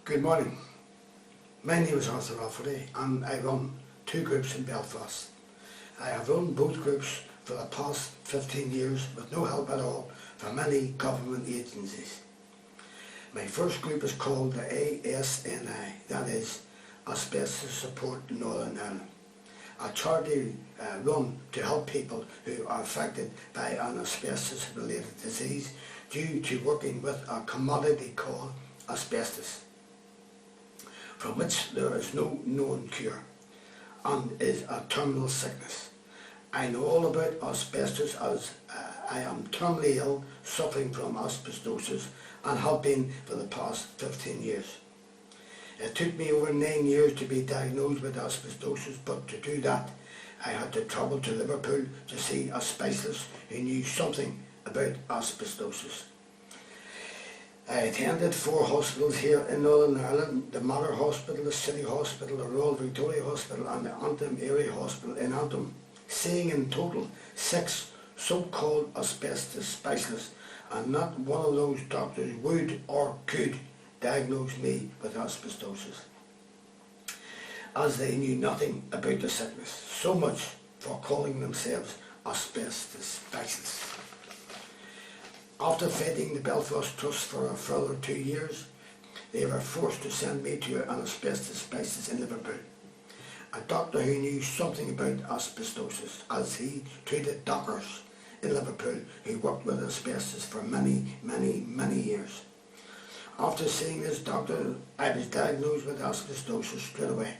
Good morning. My name is Arthur Rafferty and I run two groups in Belfast. I have run both groups for the past 15 years with no help at all from any government agencies. My first group is called the ASNI, that is Asbestos Support Northern Ireland, a charity run to help people who are affected by an asbestos related disease due to working with a commodity called asbestos, from which there is no known cure and is a terminal sickness. I know all about asbestos as I am terminally ill, suffering from asbestosis, and have been for the past 15 years. It took me over 9 years to be diagnosed with asbestosis, but to do that I had to travel to Liverpool to see a specialist who knew something about asbestosis. I attended 4 hospitals here in Northern Ireland: the Mater Hospital, the City Hospital, the Royal Victoria Hospital and the Antrim Area Hospital in Antrim, seeing in total 6 so-called asbestos specialists, and not one of those doctors would or could diagnose me with asbestosis, as they knew nothing about the sickness. So much for calling themselves asbestos specialists. After fighting the Belfast Trust for a further 2 years, they were forced to send me to an asbestos specialist in Liverpool, a doctor who knew something about asbestosis, as he treated doctors in Liverpool who worked with asbestos for many years. After seeing this doctor, I was diagnosed with asbestosis straight away.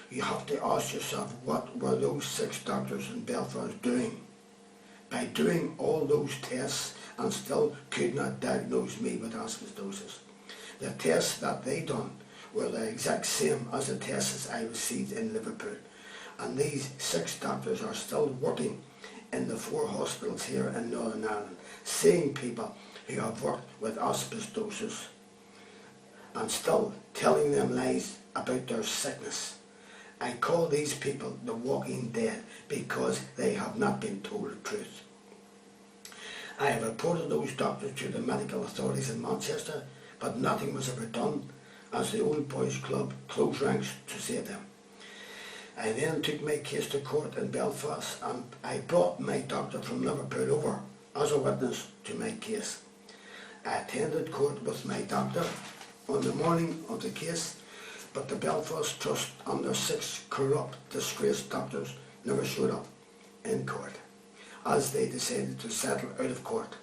You have to ask yourself, what were those 6 doctors in Belfast doing by doing all those tests and still could not diagnose me with asbestosis? The tests that they done were the exact same as the tests I received in Liverpool, and these 6 doctors are still working in the 4 hospitals here in Northern Ireland, seeing people who have worked with asbestosis and still telling them lies about their sickness. I call these people the walking dead because they have not been told the truth. I have reported those doctors to the medical authorities in Manchester, but nothing was ever done, as the Old Boys Club closed ranks to save them. I then took my case to court in Belfast, and I brought my doctor from Liverpool over as a witness to my case. I attended court with my doctor on the morning of the case, but the Belfast Trust and their 6 corrupt, disgraced doctors never showed up in court, as they decided to settle out of court.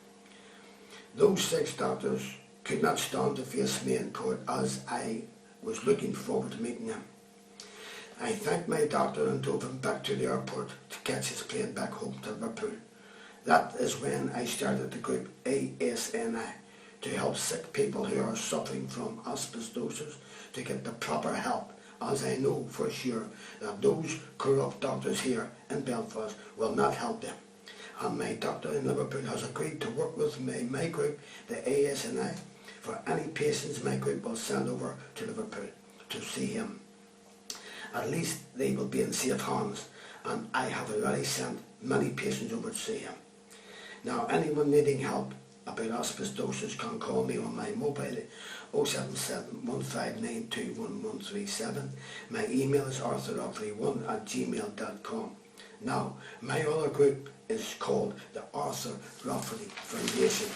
Those 6 doctors could not stand to face me in court, as I was looking forward to meeting them. I thanked my doctor and drove him back to the airport to catch his plane back home to Liverpool. That is when I started the group ASNI, to help sick people who are suffering from asbestosis to get the proper help, as I know for sure that those corrupt doctors here in Belfast will not help them. And my doctor in Liverpool has agreed to work with my group, the ASNI, for any patients my group will send over to Liverpool to see him. At least they will be in safe hands, and I have already sent many patients over to see him. Now, anyone needing help about asbestosis can call me on my mobile 077 1592 1137. My email is arthurrafferty1@gmail.com. Now, my other group is called the Arthur Rafferty Foundation.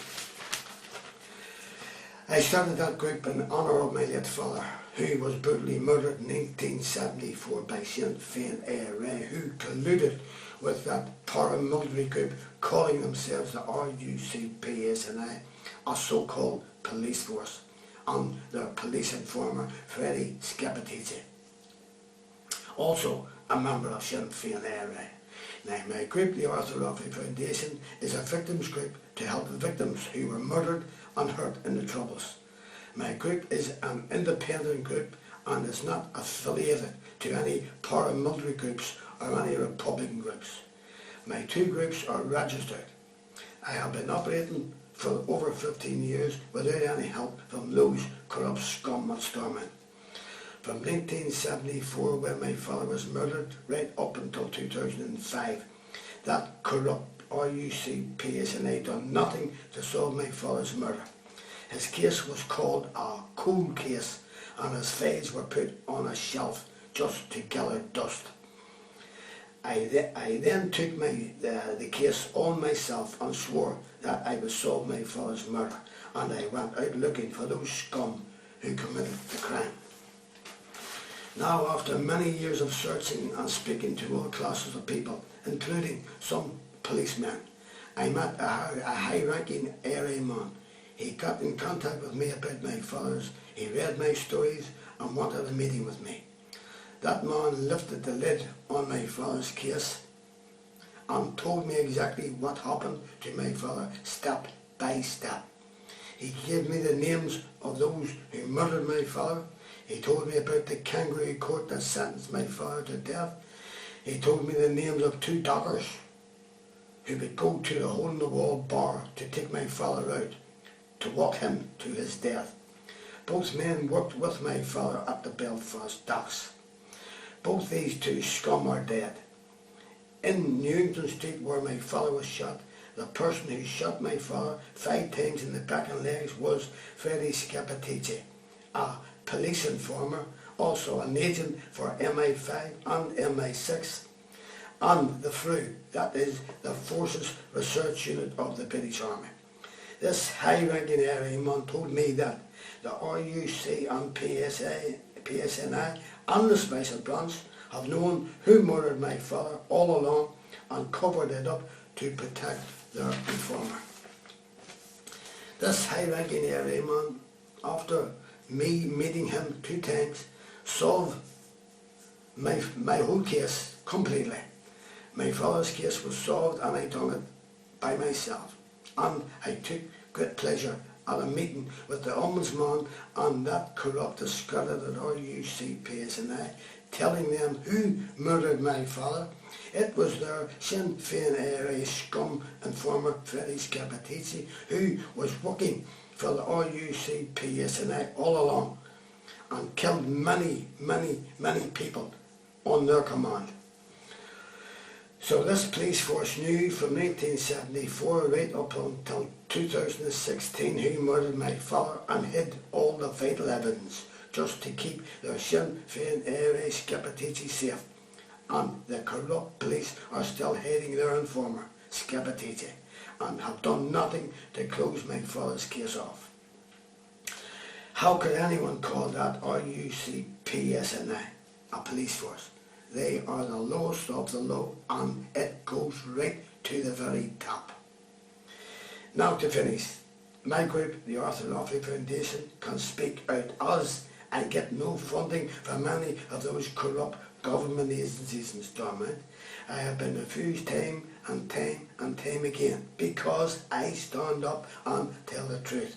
I started that group in honour of my late father, who was brutally murdered in 1974 by Sinn Féin IRA, who colluded with that paramilitary group calling themselves the RUCPSNI, a so-called police force, and their police informer Freddie Scappaticci, also a member of Sinn Féin IRA. Now, my group, the Arthur Rafferty Foundation, is a victims group to help the victims who were murdered and hurt in the Troubles. My group is an independent group and is not affiliated to any paramilitary groups or any Republican groups. My 2 groups are registered. I have been operating for over 15 years without any help from those corrupt scum and starmen. From 1974, when my father was murdered, right up until 2005, that corrupt RUCPSNA done nothing to solve my father's murder. His case was called a cold case and his files were put on a shelf just to gather dust. I then took the case on myself and swore that I would solve my father's murder, and I went out looking for those scum who committed the crime. Now, after many years of searching and speaking to all classes of people, including some policemen, I met a high-ranking area man. He got in contact with me about my father's, he read my stories and wanted a meeting with me. That man lifted the lid on my father's case and told me exactly what happened to my father step by step. He gave me the names of those who murdered my father. He told me about the kangaroo court that sentenced my father to death. He told me the names of 2 dockers who would go to the hole-in-the-wall bar to take my father out, to walk him to his death. Both men worked with my father at the Belfast docks. Both these 2 scum are dead. In Newington Street, where my father was shot, the person who shot my father 5 times in the back and legs was Freddie Scapatici, a police informer, also an agent for MI5 and MI6, and the FRU, that is the Forces Research Unit of the British Army. This high-ranking area man told me that the RUC and PSNI and the Special Branch have known who murdered my father all along and covered it up to protect their informer. This high-ranking area man, after me meeting him 2 times, solved my whole case completely. My father's case was solved, and I done it by myself. And I took great pleasure at a meeting with the Ombudsman and that corrupt, discredited RUC-PSNI, telling them who murdered my father. It was their Sinn Féin area scum informer Freddie Scapatici, who was working for the RUC-PSNI all along and killed many people on their command. So this police force knew from 1974 right up until 2016 who murdered my father and hid all the vital evidence just to keep their Sinn Féin area Scapatici safe. And the corrupt police are still hiding their informer, Scapatici, and have done nothing to close my father's case off. How could anyone call that RUC-PSNI a police force? They are the lowest of the low, and it goes right to the very top. Now to finish, my group, the Arthur Loughlin Foundation, can speak out as I get no funding from any of those corrupt government agencies in Stormont. I have been refused time and time again because I stand up and tell the truth.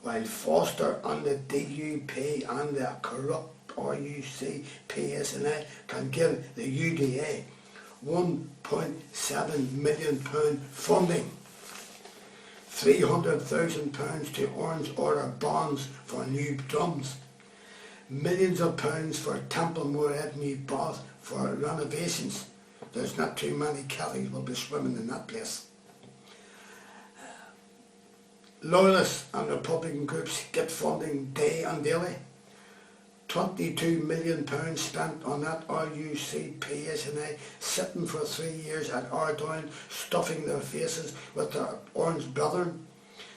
While Foster and the DUP and the corrupt RUC-PSNI can give the UDA £1.7 million funding, £300,000 to orange order bonds for new drums, millions of pounds for Templemore Avenue Bath for renovations. There's not too many Catholics will be swimming in that place. Loyalists and Republican groups get funding day and daily. £22 million spent on that RUC-PSNI, sitting for 3 years at Ardoyne, stuffing their faces with their orange brethren.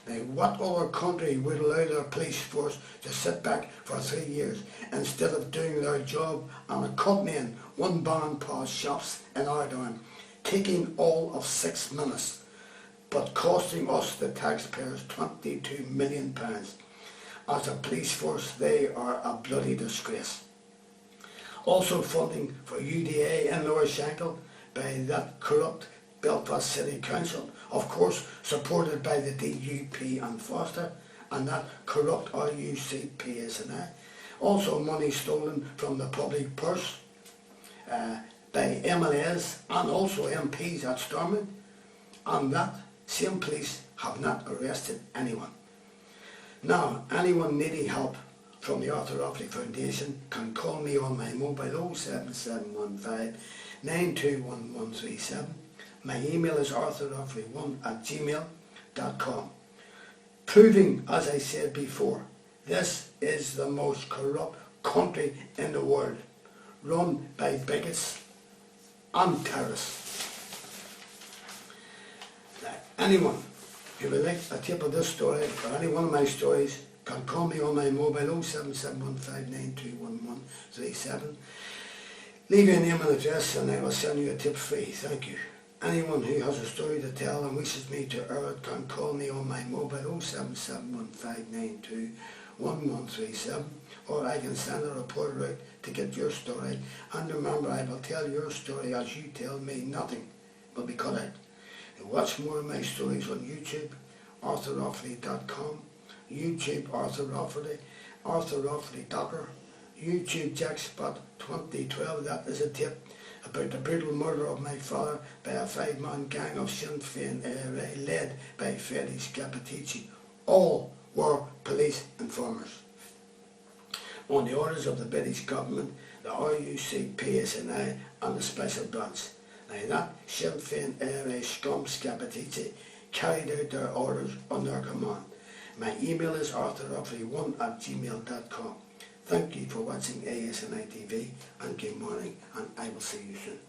Now, what other country would allow their police force to sit back for 3 years instead of doing their job and accompanying one band past shops in Ardoyne, taking all of 6 minutes, but costing us, the taxpayers, £22 million. As a police force, they are a bloody disgrace. Also funding for UDA in Lower Shankill by that corrupt Belfast City Council, of course supported by the DUP and Foster, and that corrupt RUC-PSNI. Also money stolen from the public purse by MLAs and also MPs at Stormont, and that same police have not arrested anyone. Now, anyone needing help from the Arthur Loughlin Foundation can call me on my mobile 07715 921137. My email is arthurloughlin1@gmail.com. Proving, as I said before, This is the most corrupt country in the world, run by bigots and terrorists. Now, anyone who would like a tip of this story or any one of my stories can call me on my mobile 07715921137. Leave your name and address and I will send you a tip free. Thank you. Anyone who has a story to tell and wishes me to air it can call me on my mobile 07715921137, or I can send a reporter out to get your story. And remember, I will tell your story as you tell me. Nothing will be cut out. Watch more of my stories on YouTube, arthurrofferty.com, YouTube Arthur Rofferty, Arthur Rofferty Docker, YouTube Jackspot 2012. That is a tip about the brutal murder of my father by a 5-man gang of Sinn Féin IRA led by Freddie Scappaticci. All were police informers. On the orders of the British government, the RUC, PSNI and the Special Branch. Now that Sinn Féin IRA scum Scappaticci carried out their orders on their command. My email is arthurrofferty1@gmail.com. Thank you for watching ASNI TV and good morning, and I will see you soon.